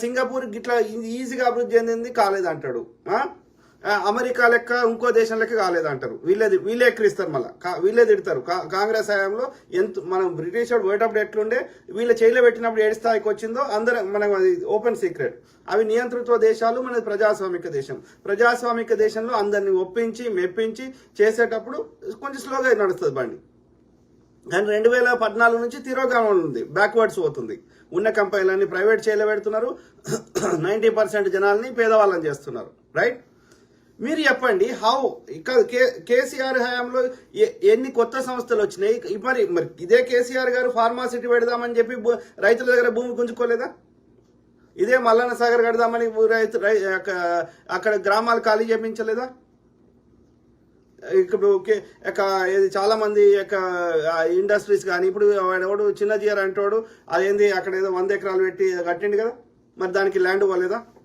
Singapore గిట్లా ఈజీగా అభివృద్ధి చెందింది కాలేదంటాడు. అమెరికా లెక్క ఇంకో దేశం లెక్క కాలేదంటారు. వీళ్ళే ఎక్కిరిస్తారు, మళ్ళీ వీళ్ళే తిడతారు. కాంగ్రెస్ హయాంలో మనం బ్రిటిష్ వాడు పోయేటప్పుడు ఎట్లుండే, వీళ్ళ చేయిలో పెట్టినప్పుడు ఏడు స్థాయికి వచ్చిందో అందరం మనం అది ఓపెన్ సీక్రెట్. అవి నియంతృత్వ దేశాలు, మనది ప్రజాస్వామిక దేశం. ప్రజాస్వామిక దేశంలో అందరిని ఒప్పించి మెప్పించి చేసేటప్పుడు కొంచెం స్లోగా నడుస్తుంది బండి. కానీ 2014 నుంచి తిరోగమనం ఉంది, బ్యాక్వర్డ్స్ పోతుంది. ఉన్న కంపెనీలన్నీ ప్రైవేట్ చేయలో పెడుతున్నారు, 90% జనాల్ని పేదవాళ్ళని చేస్తున్నారు. రైట్? మీరు చెప్పండి, ఇక్కడ కేసీఆర్ హయాంలో ఎన్ని కొత్త సంస్థలు వచ్చినాయి? మరి ఇదే కేసీఆర్ గారు ఫార్మాసిటీ పెడదామని చెప్పి రైతుల దగ్గర భూమి గుంజుకోలేదా? ఇదే మల్లన్న సాగర్ కడదామని అక్కడ గ్రామాలు ఖాళీ చేయించలేదా? ఇప్పుడు చాలా మంది ఇండస్ట్రీస్ కానీ, ఇప్పుడు ఎవడు చిన్న జీఆర్ అంటాడు అదేంది అక్కడ ఏదో 100 ఎకరాలు పెట్టి కట్టిండు కదా, మరి దానికి ల్యాండ్ ఇవ్వలేదా?